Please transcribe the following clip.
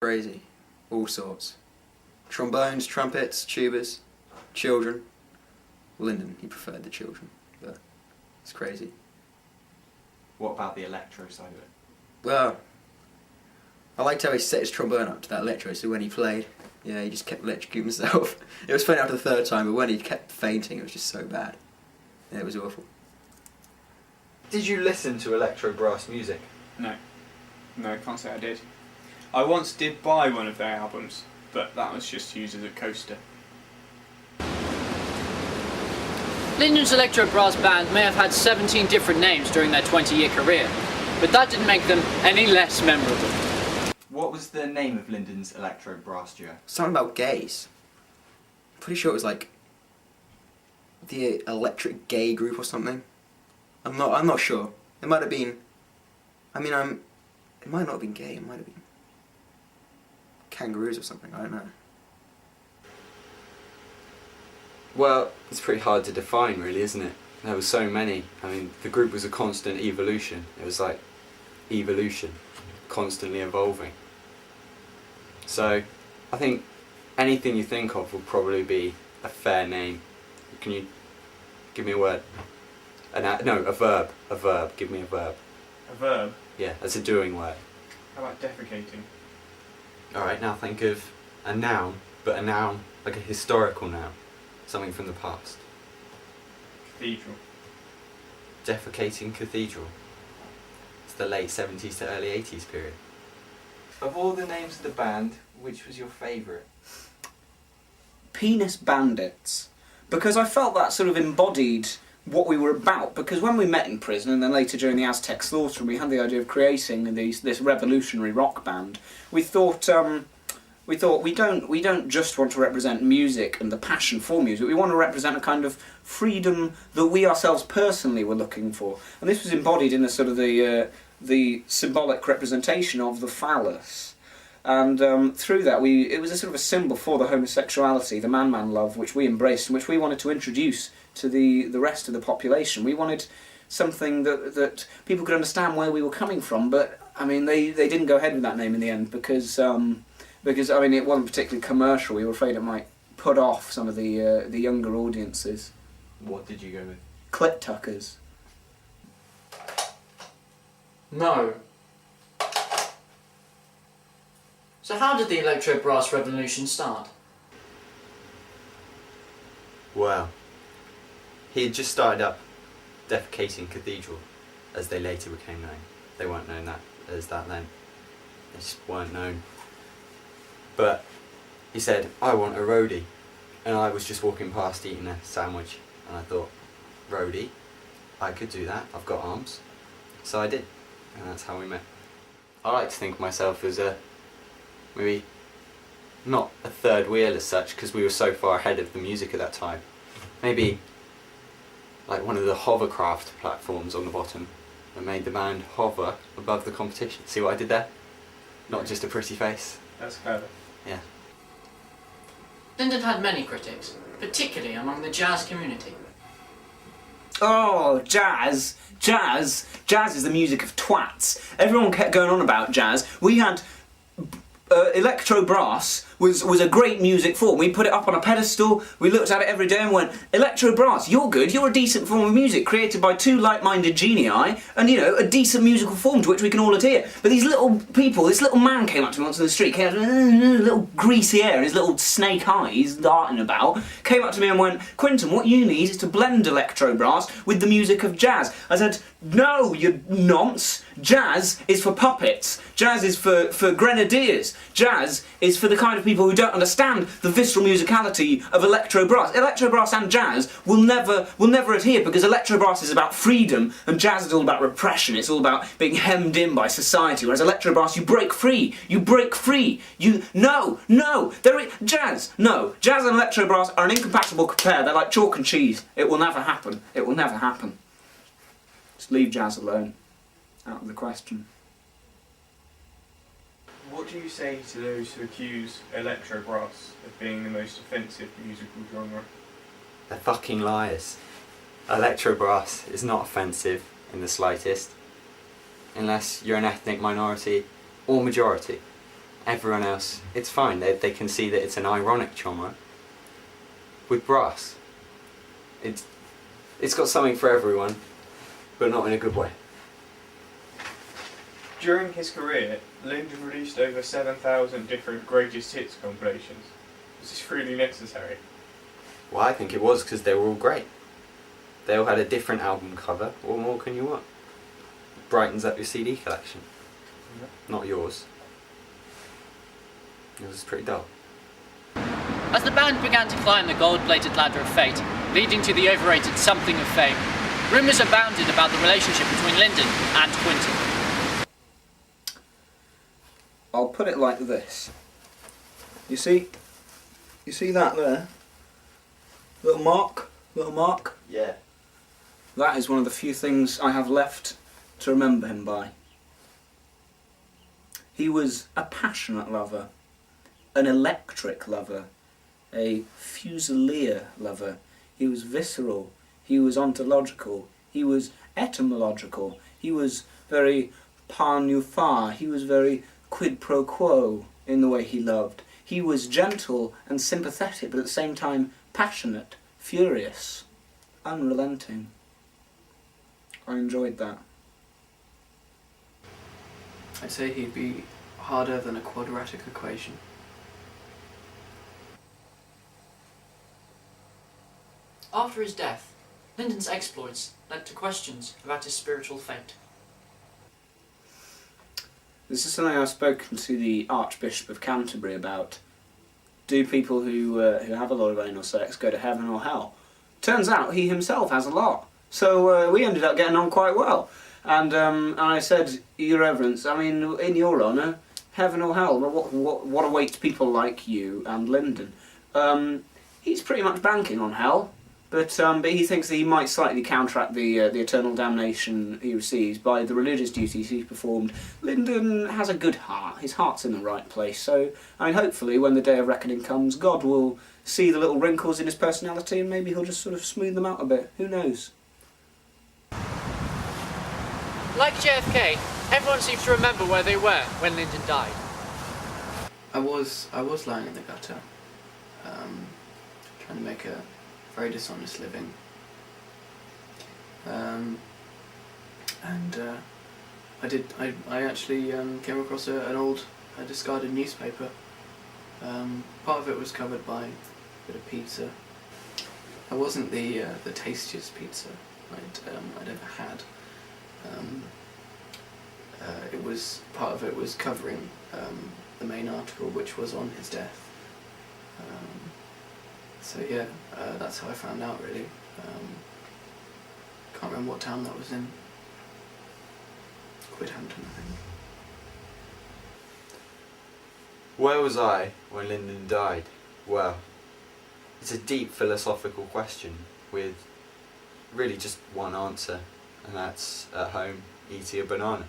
Crazy. All sorts. Trombones, trumpets, tubas, children. Linden, he preferred the children, but it's crazy. What about the electro side of it? Well, I liked how he set his trombone up to that electro, so when he played, yeah, he just kept electrocuting himself. It was funny after the third time, but when he kept fainting, it was just so bad. Yeah, it was awful. Did you listen to electro brass music? No. No, I can't say I did. I once did buy one of their albums, but that was just used as a coaster. Linden's electro brass band may have had 17 different names during their 20-year career, but that didn't make them any less memorable. What was the name of Linden's electro brass duo? Something about gays. I'm pretty sure it was like the Electric Gay Group or something. I'm not sure. It might have been. I mean, it might not have been gay. It might have been kangaroos or something. I don't know. Well, it's pretty hard to define, really, isn't it? There were so many. I mean, the group was a constant evolution. It was like evolution, constantly evolving. So, I think anything you think of will probably be a fair name. Can you give me a word? No, a verb. A verb. Give me a verb. A verb? Yeah, that's a doing word. How about defecating? Alright, now think of a noun, but a noun like a historical noun. Something from the past. Cathedral. Defecating cathedral. It's the late 70s to early 80s period. Of all the names of the band, which was your favourite? Penis Bandits. Because I felt that sort of embodied what we were about, because when we met in prison and then later during the Aztec slaughter we had the idea of creating this revolutionary rock band, we thought we don't just want to represent music and the passion for music, we want to represent a kind of freedom that we ourselves personally were looking for. And this was embodied in the sort of the symbolic representation of the phallus. And through that, it was a sort of a symbol for the homosexuality, the man-man love, which we embraced and which we wanted to introduce to the rest of the population. We wanted something that people could understand where we were coming from, but I mean, they didn't go ahead with that name in the end because I mean, it wasn't particularly commercial. We were afraid it might put off some of the younger audiences. What did you go with? Clit tuckers. No. So how did the electro brass revolution start? Well, he had just started up Defecating Cathedral, as they later became known. They weren't known as that then. They just weren't known. But he said, I want a roadie. And I was just walking past eating a sandwich, and I thought, roadie? I could do that, I've got arms. So I did, and that's how we met. I like to think of myself as maybe not a third wheel as such, because we were so far ahead of the music at that time. Maybe like one of the hovercraft platforms on the bottom that made the band hover above the competition. See what I did there? Not just a pretty face. That's clever. Yeah. Linden had many critics, particularly among the jazz community. Oh, jazz! Jazz! Jazz is the music of twats. Everyone kept going on about jazz. We had electro brass was a great music form. We put it up on a pedestal, we looked at it every day and went, electro brass, you're good, you're a decent form of music created by two like-minded genii and, you know, a decent musical form to which we can all adhere. But these little people, this little man came up to me once in the street, came up to me, little greasy hair and his little snake eyes darting about, came up to me and went, Quinton, what you need is to blend electro brass with the music of jazz. I said, no, you nonce. Jazz is for puppets. Jazz is for grenadiers. Jazz is for the kind of people who don't understand the visceral musicality of electro brass. Electro brass and jazz will never adhere, because electro brass is about freedom and jazz is all about repression. It's all about being hemmed in by society. Whereas electro brass, you break free. You break free. Jazz. No. Jazz and electro brass are an incompatible pair. They're like chalk and cheese. It will never happen. It will never happen. Just leave jazz alone. Out of the question. What do you say to those who accuse electro brass of being the most offensive musical genre? They're fucking liars. Electro brass is not offensive in the slightest, unless you're an ethnic minority or majority. everyone else, it's fine. They can see that it's an ironic genre. With brass, it's got something for everyone, but not in a good way. During his career, Linden released over 7,000 different greatest hits compilations. Was this really necessary? Well, I think it was because they were all great. They all had a different album cover. What more can you want? Brightens up your CD collection. Not yours. Yours is pretty dull. As the band began to climb the gold-plated ladder of fate, leading to the overrated something of fame, rumours abounded about the relationship between Linden and Quinton. I'll put it like this. You see that there? Little mark? Yeah. That is one of the few things I have left to remember him by. He was a passionate lover, an electric lover, a fusilier lover. He was visceral, he was ontological, he was etymological, he was very par-nu-far, he was very quid pro quo in the way he loved. He was gentle and sympathetic, but at the same time passionate, furious, unrelenting. I enjoyed that. I'd say he'd be harder than a quadratic equation. After his death, Linden's exploits led to questions about his spiritual fate. This is something I've spoken to the Archbishop of Canterbury about. Do people who have a lot of anal sex go to heaven or hell? Turns out he himself has a lot. So we ended up getting on quite well. And I said, Your Reverence, I mean, in your honour, heaven or hell, what awaits people like you and Linden? He's pretty much banking on hell. But he thinks that he might slightly counteract the eternal damnation he receives by the religious duties he's performed. Linden has a good heart. His heart's in the right place. So, I mean, hopefully, when the day of reckoning comes, God will see the little wrinkles in his personality and maybe he'll just sort of smooth them out a bit. Who knows? Like JFK, everyone seems to remember where they were when Linden died. I was lying in the gutter, trying to make a very dishonest living. I actually came across an old discarded newspaper. Part of it was covered by a bit of pizza. It wasn't the tastiest pizza I'd ever had. Part of it was covering the main article, which was on his death. So yeah, that's how I found out, really. Can't remember what town that was in. Quidhampton, I think. Where was I when Linden died? Well, it's a deep philosophical question with really just one answer, and that's at home eating a banana.